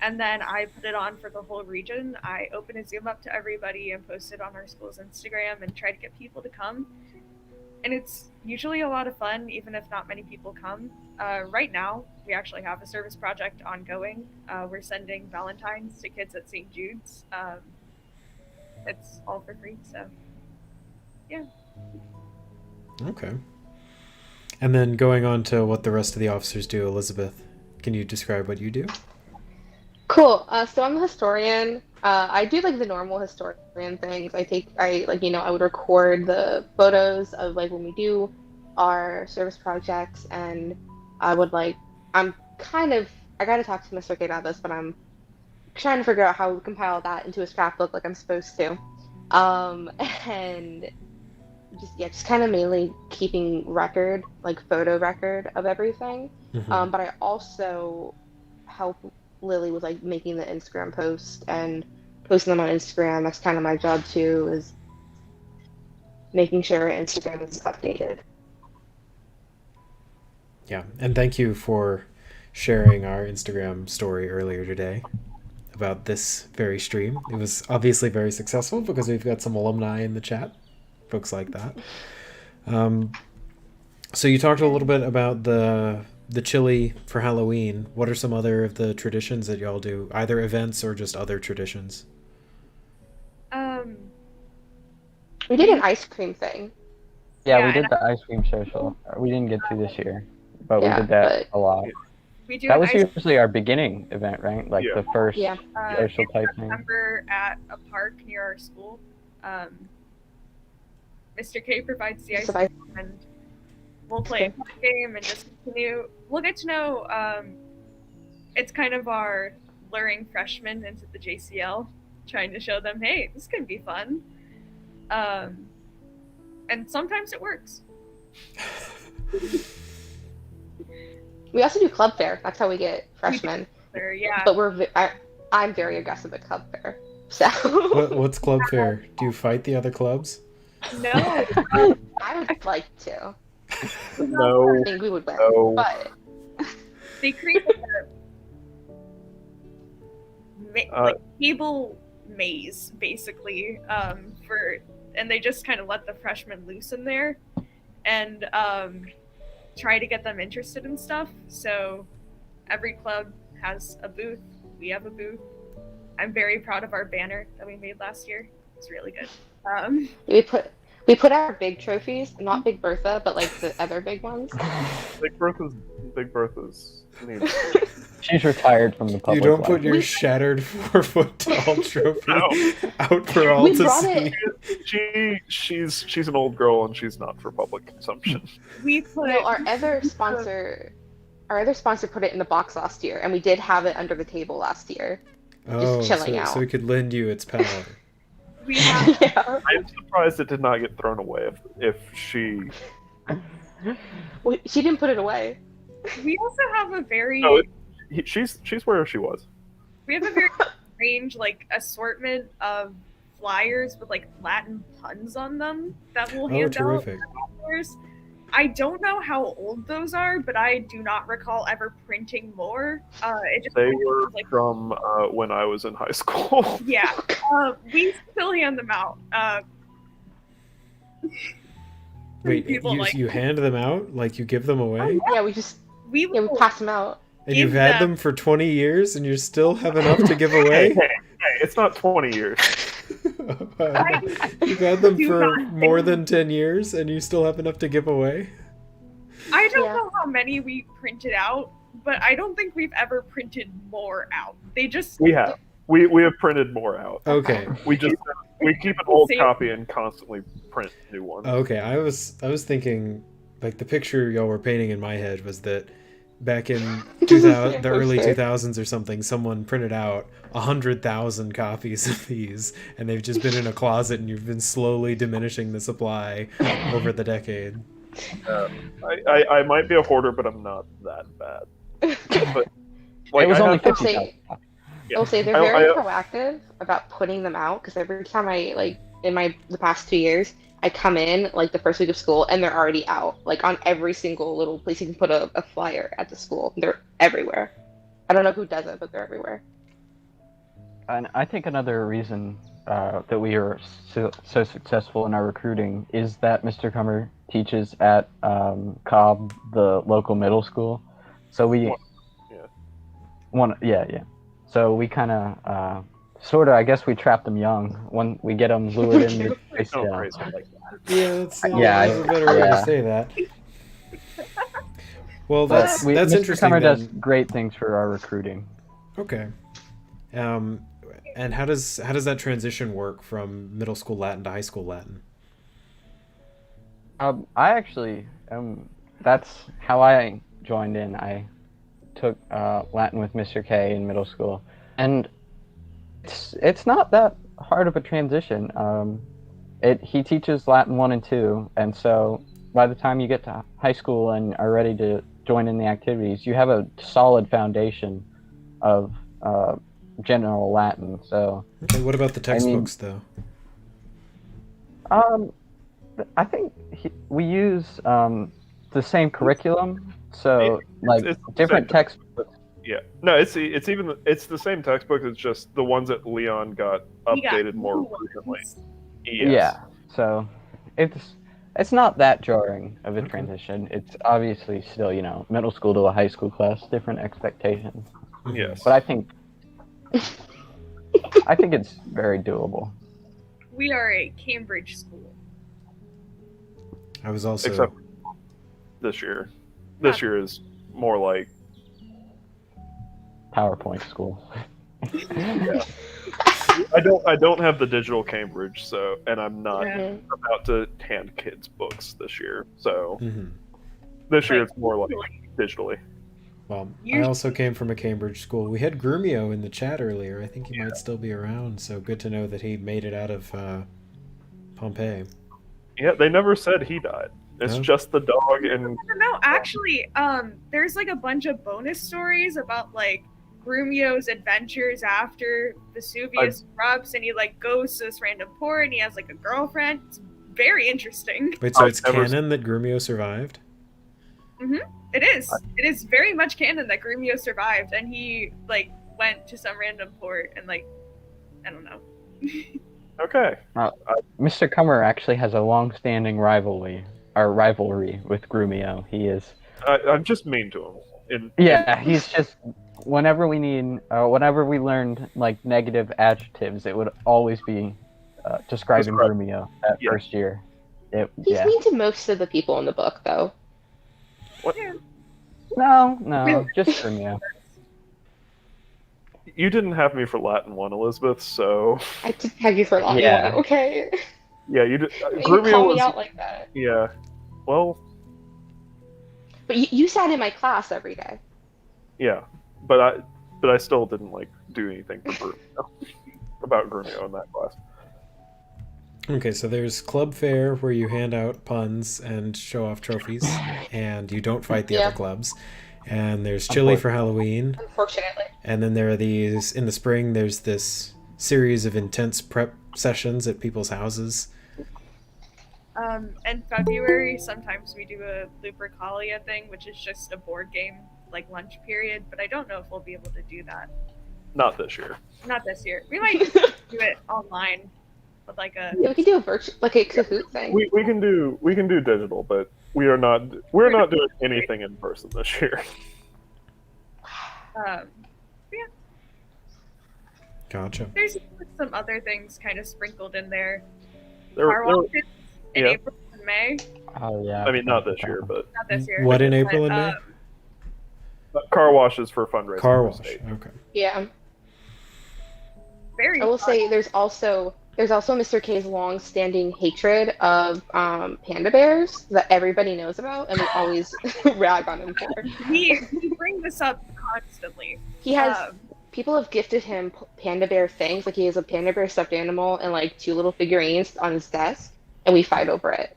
and then I put it on for the whole region. I open a Zoom up to everybody and post it on our school's Instagram and try to get people to come. And it's usually a lot of fun, even if not many people come. Right now, we actually have a service project ongoing. We're sending Valentines to kids at St. Jude's. It's all for free, so yeah. Okay. And then going on to what the rest of the officers do, Elizabeth, can you describe what you do? Cool. So I'm a historian. I do like the normal historian things. I would record the photos of like when we do our service projects, and I gotta talk to Mr. K about this, but I'm trying to figure out how we compile that into a scrapbook like I'm supposed to. And just kind of mainly keeping photo record of everything. Mm-hmm. But I also help Lily with like making the Instagram post and posting them on Instagram. That's kind of my job too, is making sure Instagram is updated. Yeah, and thank you for sharing our Instagram story earlier today about this very stream. It was obviously very successful because we've got some alumni in the chat, folks like that. So you talked a little bit about the chili for Halloween. What are some other of the traditions that y'all do, either events or just other traditions? We did an ice cream thing. Yeah, we did the ice cream social. We didn't get to this year, but we did that a lot. We do that was usually our beginning event, right? Like the first social type thing. September at a park near our school. Mr. K provides the ice cream, and we'll play a game and just continue. We'll get to know. It's kind of our luring freshmen into the JCL, trying to show them, hey, this can be fun. And sometimes it works. We also do club fair. That's how we get freshmen. Yeah. But I'm very aggressive at club fair. So. What's club fair? Do you fight the other clubs? No. I would like to. No. I think we would win. No. But they create a table maze, basically, and they just kind of let the freshmen loose in there, and try to get them interested in stuff. So every club has a booth. We have a booth. I'm very proud of our banner that we made last year. It's really good. We put our big trophies, not Big Bertha, but like the other big ones. Big Bertha's. She's retired from the public. You don't put your shattered 4-foot tall trophy out for all to see. She's an old girl and she's not for public consumption. Our other sponsor put it in the box last year, and we did have it under the table last year. Just chilling out. So we could lend you its power. I'm surprised it did not get thrown away if she... Well, she didn't put it away. We also have a very... No, she's where she was. We have a very strange, assortment of flyers with like Latin puns on them that we'll Oh, hand out terrific. afterwards. I don't know how old those are, but I do not recall ever printing more. It just They kind of were was like, from when I was in high school. yeah, we still hand them out. Wait, people like you hand them out? Like you give them away? Yeah, we we will pass them out. And you've give had them- them for 20 years and you still have enough to give Hey, away? hey, it's not 20 years. You've had them do for not more think- than 10 years and you still have enough to give away? I don't Yeah. know how many we printed out, but I don't think we've ever printed more out. They just We have. We have printed more out. Okay. We just we keep an old See- copy and constantly print new ones. Okay, I was thinking, like, the picture y'all were painting in my head was that back in 2000, the early Poster. 2000s or something, someone printed out 100,000 copies of these, and they've just been in a closet, and you've been slowly diminishing the supply over the decade. I might be a hoarder, but I'm not that bad. But It was I only have- 50,000. yeah. I'll say they're I- very I- proactive about putting them out because every time I like in the past 2 years, I come in like the first week of school and they're already out. Like on every single little place you can put a flyer at the school. They're everywhere. I don't know who does it, but they're everywhere. And I think another reason that we are so successful in our recruiting is that Mr. Cummer teaches at Cobb, the local middle school. So we, Yeah. So we kind of, sort of, I guess we trap them young when we get them lured in. Don't praise it like that. Yeah, that's Yeah, a better way to yeah. say that. Well, But that's Mr. interesting. Cummer then. does great things for our recruiting. Okay. And how does that transition work from middle school Latin to high school Latin? I actually, that's how I joined in. I took Latin with Mr. K in middle school, and it's not that hard of a transition. He teaches Latin 1 and 2, and so by the time you get to high school and are ready to join in the activities, you have a solid foundation of general Latin. So Okay, what about the textbooks, though? I think we use the same curriculum, so like it's different the same. textbooks. Yeah. No, it's the same textbook. It's just the ones that Leon got we got updated more new recently. ones. Yes. Yeah, so it's not that jarring of a transition. It's obviously still, middle school to a high school class, different expectations. Yes. But I think it's very doable. We are a Cambridge school. I was also Except this year. This year is more like PowerPoint school. I don't have the digital Cambridge, so and I'm not Yeah. about to hand kids books this year. So Mhm. this year Right. it's more like digitally. Well, I You're- also came from a Cambridge school. We had Grumio in the chat earlier. I think he might still be around, so good to know that he made it out of Pompeii. Yeah, they never said he died. It's No? just the dog and No, actually, there's like a bunch of bonus stories about like Grumio's adventures after Vesuvius erupts, and he like goes to this random port, and he has like a girlfriend. It's very interesting. Wait, so I've it's never- canon that Grumio survived? It is. It is very much canon that Grumio survived, and he like went to some random port, and like I don't know. okay. Mr. Cummer actually has a long-standing rivalry with Grumio. He is. I'm just mean to him. Yeah, he's just. Whenever we learned like negative adjectives, it would always be describing Describe. Grumio that Yeah. first year. He's Yeah. mean to most of the people in the book, though. No, just Grumio. You didn't have me for Latin 1, Elizabeth, so I didn't have you for a lot. Yeah. Okay. yeah, you did. You Grumio call me was out like that. yeah. Well, But you sat in my class every day. yeah, but I still didn't like do anything for Grumio about Grumio in that class. Okay, so there's Club Fair where you hand out puns and show off trophies, and you don't fight the Yeah. other clubs. And there's Chili for Halloween, Unfortunately. and then there are these in the spring. There's this series of intense prep sessions at people's houses? In February, sometimes we do a Lupercalia thing, which is just a board game, like lunch period, but I don't know if we'll be able to do that. Not this year. Not this year. We might do it online, but like a... Yeah, we can do a virtual, like a Kahoot thing. We can do digital, but we're not doing anything in person this year. Yeah, Gotcha. there's some other things kind of sprinkled in there. There, Car there, washes in yeah. April and May. Oh yeah. I mean, not this year, but Not this year. What in but, April and May? car washes for fundraising. Car for wash. state. Okay. Yeah. Very I will fun. say there's also Mr. K's long-standing hatred of panda bears that everybody knows about, and we always rag on him for. We bring this up constantly. He has people have gifted him panda bear things, like he has a panda bear stuffed animal and like 2 little figurines on his desk, and we fight over it.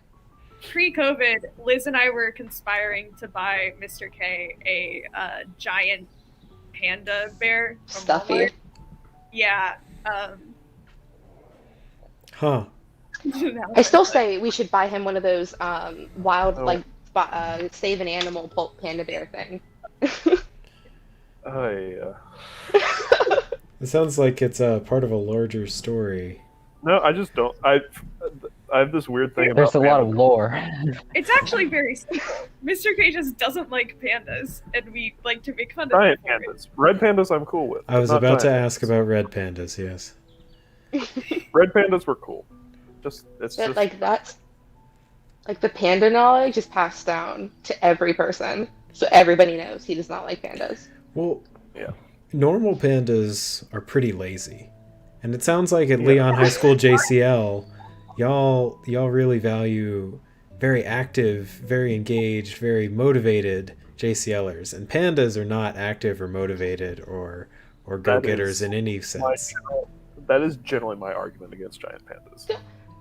Pre-COVID, Liz and I were conspiring to buy Mr. K a giant panda bear from Stuffy. Walmart. Yeah. Huh. I still say we should buy him one of those wild Oh. save an animal panda bear thing. Yeah. It sounds like it's a part of a larger story. No, I just don't. I have this weird thing about There's a lot of pandas. lore. It's actually very simple. Mr. K just doesn't like pandas, and we like to make fun of Giant him for it. pandas. Red pandas I'm cool with. I was not about to giant ask pandas. about red pandas, yes. Red pandas were cool. It's But just like that's like the panda knowledge is passed down to every person, so everybody knows he does not like pandas. Well, Yeah. normal pandas are pretty lazy. And it sounds like at Yeah. Leon High School JCL, y'all really value very active, very engaged, very motivated JCLers. And pandas are not active or motivated or go-getters is in any my sense. that is generally my argument against giant pandas.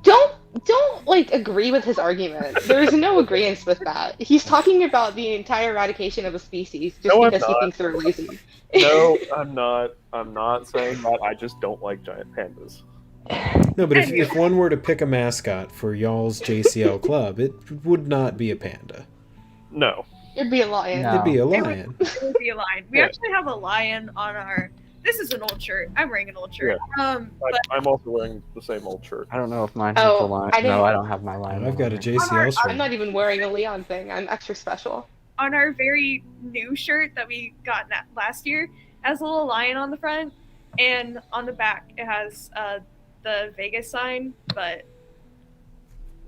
Don't like agree with his argument. There's no agreement with that. He's talking about the entire eradication of a species just No, I'm because he not. thinks they're lazy. No, I'm not. I'm not saying that. I just don't like giant pandas. No, but if one were to pick a mascot for y'all's JCL club, it would not be a panda. No. It'd be a lion. No. It'd be a It lion. would be a lion. We Yeah. actually have a lion on our... This is an old shirt. I'm wearing an old shirt. But I'm also wearing the same old shirt. I don't know if mine's Oh, a line. I didn't- No, I don't have my line. I've got a on. JCL I'm shirt. not even wearing a Leon thing. I'm extra special. on our very new shirt that we got last year, it has a little lion on the front, and on the back it has the Vegas sign, but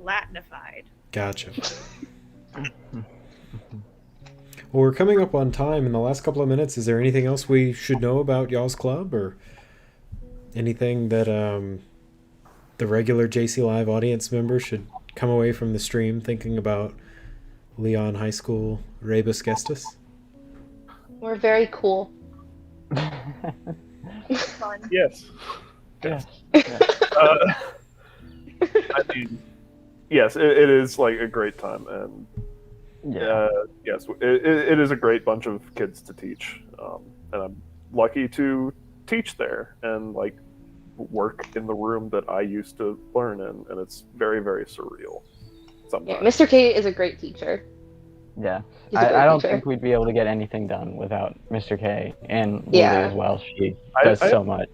Latinified. Gotcha. Well, we're coming up on time in the last couple of minutes. Is there anything else we should know about y'all's club or anything that the regular JCLive audience members should come away from the stream thinking about Leon High School Rebus Gestis? We're very cool. Fun. Yes. Yeah. I mean, yes, it is like a great time, and Yeah. yes, it is a great bunch of kids to teach, and I'm lucky to teach there and like work in the room that I used to learn in, and it's very, very surreal. Yeah, Sometimes. Mr. K is a great teacher. Yeah. He's a great I don't teacher. think we'd be able to get anything done without Mr. K and Lily Yeah. as well. She I- does I- so much.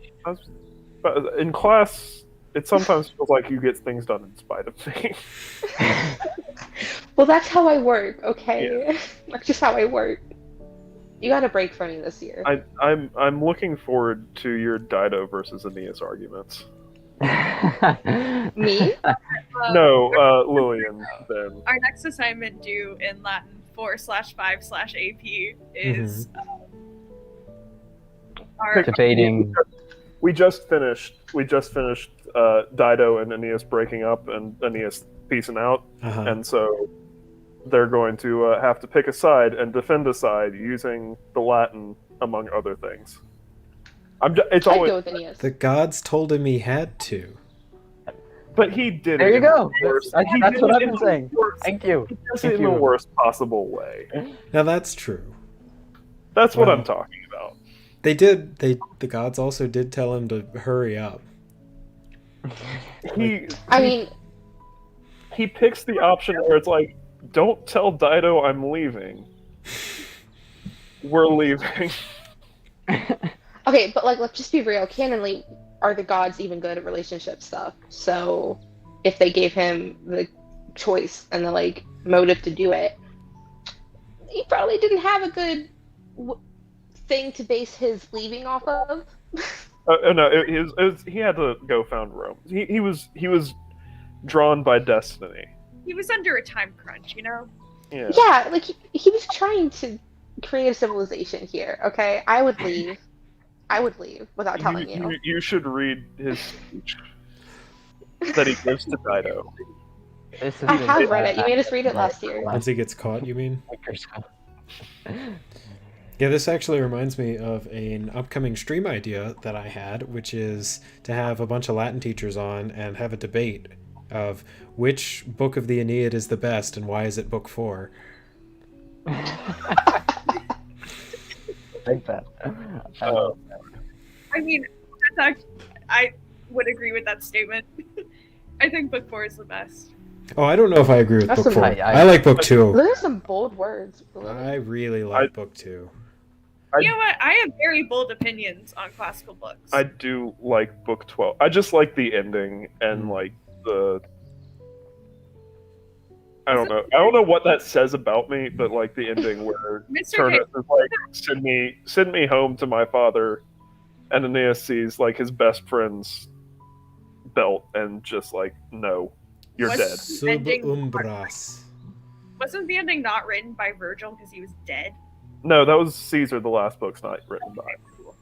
But in class, it sometimes feels like you get things done in spite of me. Well, that's how I work, okay? That's just how I work. You got a break from me this year. I'm looking forward to your Dido versus Aeneas arguments. Me? No, Lillian. Then Our next assignment due in Latin 4/5/AP is our Debating. we just finished Dido and Aeneas breaking up and Aeneas peacing out, Uh-huh. and so they're going to have to pick a side and defend a side using the Latin, among other things. It's I'd always, go with Aeneas. The gods told him he had to. but he did. There it you in go. the worst- That's he what did I've it in been the saying. worst- Thank you. He does Thank it in the you. worst possible way. Now that's true. That's what Wow. I'm talking about. The gods also did tell him to hurry up. I mean, he picks the option where it's like, don't tell Dido I'm leaving. We're leaving. okay, but like, let's just be real. Canonly, are the gods even good at relationship stuff? So, if they gave him the choice and the like motive to do it, he probably didn't have a good thing to base his leaving off of. No, he had to go found Rome. He was drawn by destiny. He was under a time crunch, you know? Yeah. Yeah, like he was trying to create a civilization here. Okay, I would leave. I would leave without telling you. You should read his speech that he gives to Dido. I have read it. You made us read it last year. Once he gets caught, you mean? Yeah, this actually reminds me of an upcoming stream idea that I had, which is to have a bunch of Latin teachers on and have a debate of which book of the Aeneid is the best and why is it book 4. Like that. I mean, I would agree with that statement. I think book 4 is the best. Oh, I don't know if I agree with That's book some- 4. I like book 2. Those are some bold words. I really like book 2. You know what? I have very bold opinions on classical books. I do like book 12. I just like the ending and like the. I don't know what that says about me, but like the ending where Mr. Turnus is like, send me home to my father, and Aeneas sees like his best friend's belt and just like, no, you're What? dead. Sub Ending- umbras. Wasn't the ending not written by Virgil because he was dead? No, that was Caesar. The last book's not written by him.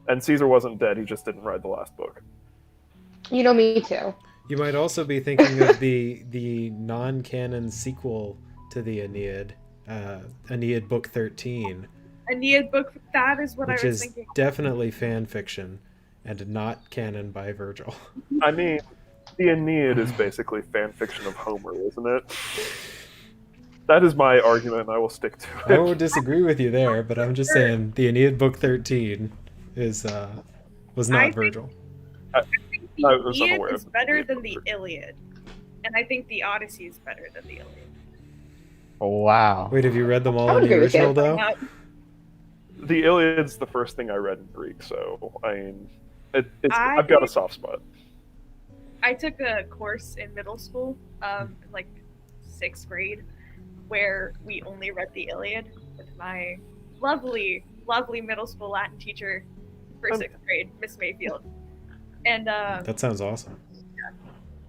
And Caesar wasn't dead. He just didn't write the last book. You know me too. You might also be thinking of the non-canon sequel to the Aeneid, Aeneid Book 13, Aeneid book, that is what which I was is thinking. definitely fan fiction and not canon by Virgil. I mean, the Aeneid is basically fan fiction of Homer, isn't it? That is my argument, and I will stick to I it. won't disagree with you there, but I'm just saying the Aeneid Book 13 was I not think- Virgil. I think the I was Aeneid unaware is of better the than the Iliad. And I think the Odyssey is better than the Iliad. Wow. Wait, have you read them all I would in the agree with you. original, though? Now, The Iliad's the first thing I read in Greek, so I mean, I- I've got a soft spot. I took a course in middle school, in like 6th grade, where we only read the Iliad with my lovely, lovely middle school Latin teacher for 6th grade, Miss Mayfield. And That sounds awesome.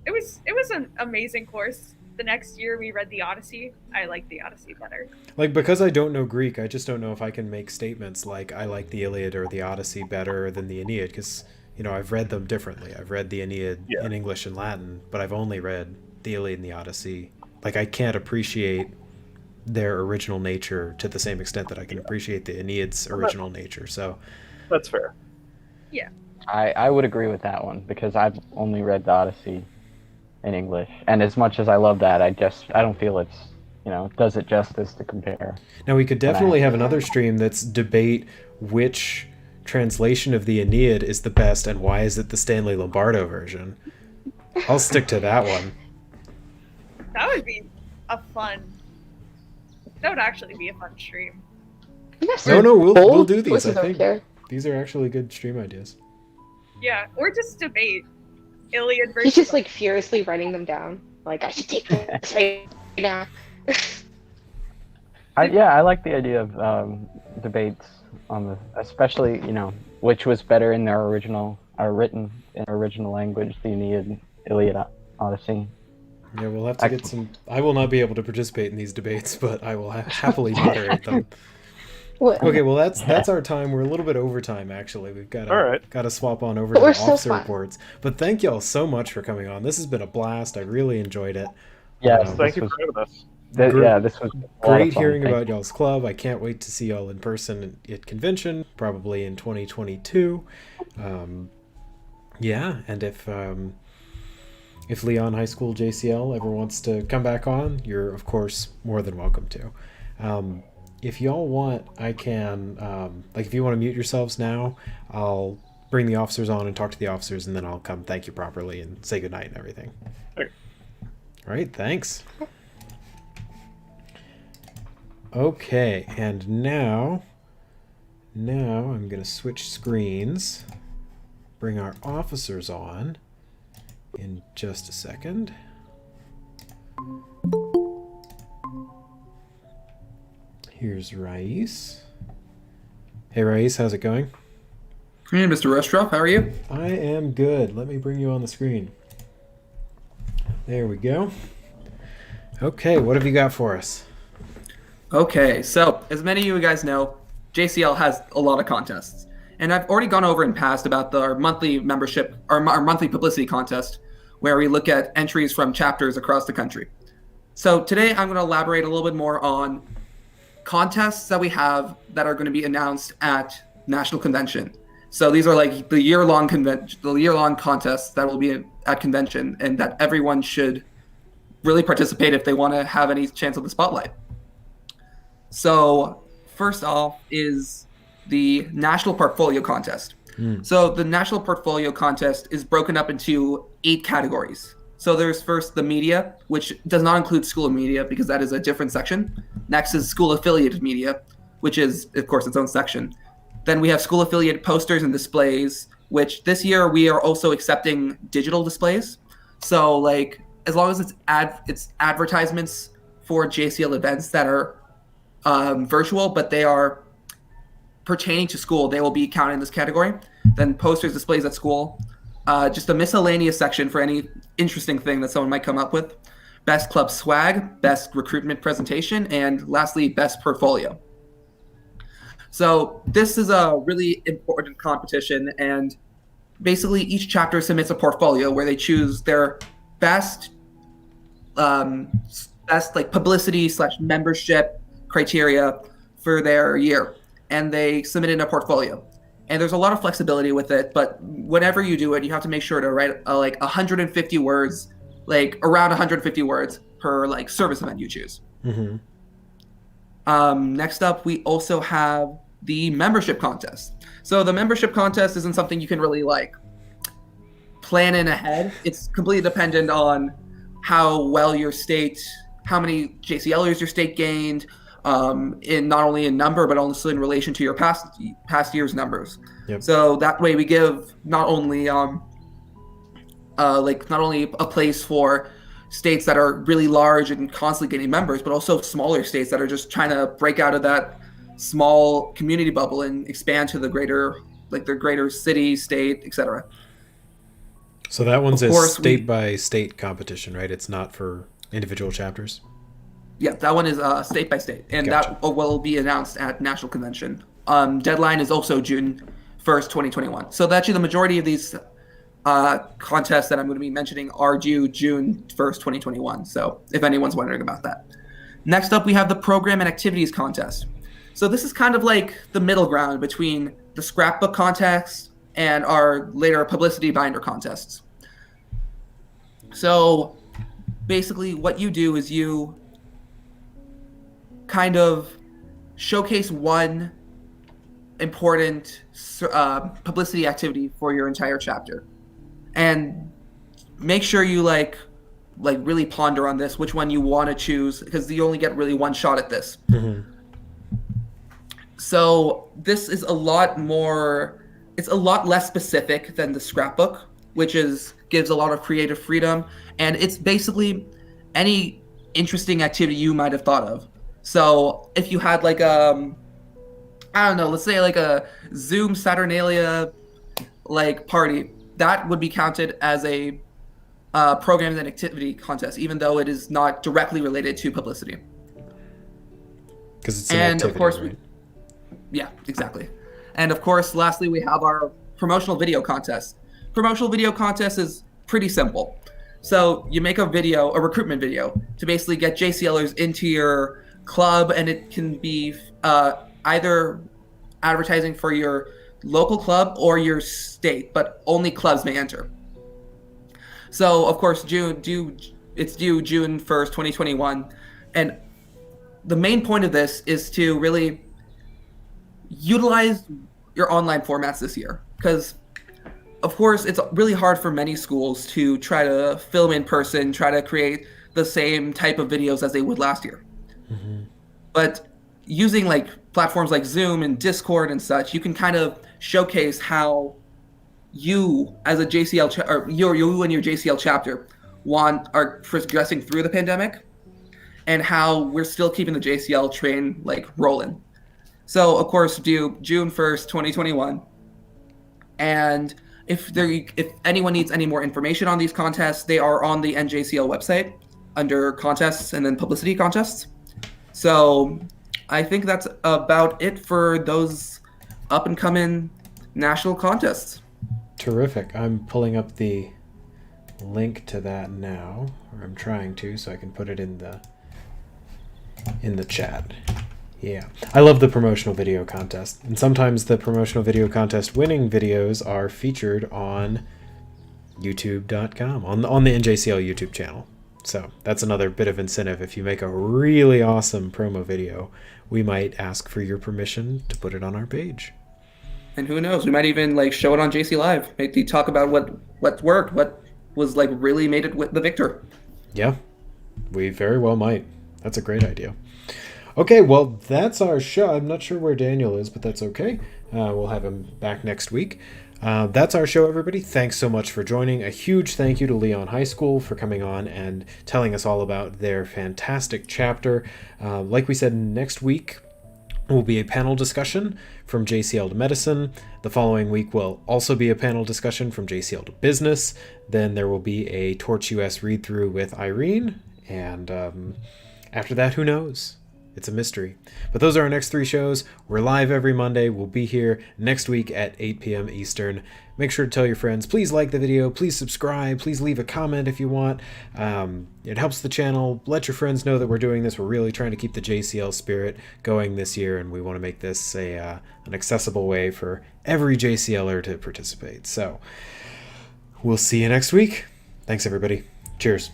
it was an amazing course. The next year we read the Odyssey. I liked the Odyssey better. Like, because I don't know Greek, I just don't know if I can make statements like I like the Iliad or the Odyssey better than the Aeneid, because, you know, I've read them differently. I've read the Aeneid in English and Latin, but I've only read the Iliad and the Odyssey. Like, I can't appreciate their original nature to the same extent that I can appreciate the Aeneid's original nature. So That's fair. I would agree with that one because I've only read the Odyssey in English, and as much as I love that, I don't feel it's, you know, does it justice to compare. now we could definitely have another stream that's debate which translation of the Aeneid is the best and why is it the Stanley Lombardo version. I'll stick to that one. That would be that would actually be a fun stream. No, we'll Bold do these. choices, I don't think care. these are actually good stream ideas. Yeah, or just debate Iliad versus. He's just like furiously writing them down. Like, I should take this right now. I like the idea of debates on the, especially, you know, which was better in their original, or written in original language, the Aeneid, Iliad, Odyssey. Yeah, we'll have to get some. I will not be able to participate in these debates, but I will happily moderate them. What? Okay, well that's our time. We're a little bit over time actually. We've got to swap on over But to we're the so officer fun. reports. But thank y'all so much for coming on. This has been a blast. I really enjoyed it. Yeah, Thank you for having us. this was a lot of Great fun. hearing Thank about y'all's club. I can't wait to see y'all in person at convention, probably in 2022. Yeah, and if Leon High School JCL ever wants to come back on, you're of course more than welcome to. If y'all want, I can, like if you want to mute yourselves now, I'll bring the officers on and talk to the officers, and then I'll come thank you properly and say goodnight and everything. Okay. All right, thanks. Okay, and now I'm going to switch screens, bring our officers on in just a second. Here's Rais. Hey, Rais, how's it going? Hey, Mr. Rushtroff, how are you? I am good. Let me bring you on the screen. There we go. Okay, what have you got for us? Okay, so as many of you guys know, JCL has a lot of contests. And I've already gone over in past about our monthly membership, our monthly publicity contest, where we look at entries from chapters across the country. So today I'm going to elaborate a little bit more on contests that we have that are going to be announced at National Convention. So these are like the year-long contests that will be at convention, and that everyone should really participate if they want to have any chance of the spotlight. So first off is the National Portfolio Contest. So the National Portfolio Contest is broken up into 8 categories. So there's first the media, which does not include school media because that is a different section. Next is school affiliated media, which is, of course, its own section. Then we have school affiliated posters and displays, which this year we are also accepting digital displays. So like as long as it's advertisements for JCL events that are virtual, but they are pertaining to school, they will be counted in this category. Then posters, displays at school, just a miscellaneous section for any interesting thing that someone might come up with. Best club swag, best recruitment presentation, and lastly, best portfolio. So this is a really important competition, and basically each chapter submits a portfolio where they choose their best like publicity / membership criteria for their year, and they submit in a portfolio. And there's a lot of flexibility with it, but whenever you do it, you have to make sure to write like 150 words, like around 150 words per like service event you choose. Mm-hmm. Next up, we also have the membership contest. So the membership contest isn't something you can really like plan in ahead. It's completely dependent on how well your state, how many JCLers your state gained, in not only in number but also in relation to your past year's numbers. Yep. So that way we give not only a place for states that are really large and constantly getting members, but also smaller states that are just trying to break out of that small community bubble and expand to the greater, like their greater city, state, etc. So that one's Of a course, state by state competition, right? It's not for individual chapters. Yeah, that one is state by state, and Gotcha. that will be announced at National Convention. Deadline is also June 1st, 2021. So actually the majority of these contests that I'm going to be mentioning are due June 1st, 2021. So if anyone's wondering about that. Next up, we have the Program and Activities Contest. So this is kind of like the middle ground between the scrapbook contest and our later publicity binder contests. So basically what you do is you kind of showcase one important publicity activity for your entire chapter, and make sure you like really ponder on this, which one you want to choose, because you only get really one shot at this. Mm-hmm. So this is a lot less specific than the scrapbook, which gives a lot of creative freedom, and it's basically any interesting activity you might have thought of. So if you had like I don't know, let's say like a Zoom Saturnalia like party, that would be counted as a program and activity contest, even though it is not directly related to publicity. Because it's an activity, of course, right? Yeah, exactly. And of course, lastly, we have our promotional video contest. Promotional video contest is pretty simple. So you make a recruitment video to basically get JCLers into your club, and it can be either advertising for your local club or your state, but only clubs may enter. So of course, it's due June 1st, 2021, and the main point of this is to really utilize your online formats this year, because of course, it's really hard for many schools to try to film in person, try to create the same type of videos as they would last year. Mm-hmm. But using like platforms like Zoom and Discord and such, you can kind of showcase how you as a JCL or you and your JCL chapter are progressing through the pandemic, and how we're still keeping the JCL train like rolling. So of course, due June 1st, 2021. And if anyone needs any more information on these contests, they are on the NJCL website under contests and then publicity contests. So I think that's about it for those up and coming national contests. Terrific. I'm pulling up the link to that now, or I'm trying to, so I can put it in the chat. Yeah, I love the promotional video contest, and sometimes the promotional video contest winning videos are featured on youtube.com, on the NJCL YouTube channel. So that's another bit of incentive. If you make a really awesome promo video, we might ask for your permission to put it on our page. And who knows, we might even like show it on JCLive. Maybe talk about what worked, what was like really made it with the victor. Yeah, we very well might. That's a great idea. Okay, well, that's our show. I'm not sure where Daniel is, but that's okay. We'll have him back next week. That's our show, everybody. Thanks so much for joining. A huge thank you to Leon High School for coming on and telling us all about their fantastic chapter. Like we said, next week will be a panel discussion from JCL to medicine. The following week will also be a panel discussion from JCL to business. Then there will be a Torch US read-through with Irene. And after that, who knows? It's a mystery. But those are our next 3 shows. We're live every Monday. We'll be here next week at 8 p.m. Eastern. Make sure to tell your friends. Please like the video. Please subscribe. Please leave a comment if you want. It helps the channel. Let your friends know that we're doing this. We're really trying to keep the JCL spirit going this year, and we want to make this an accessible way for every JCLer to participate. So we'll see you next week. Thanks, everybody. Cheers.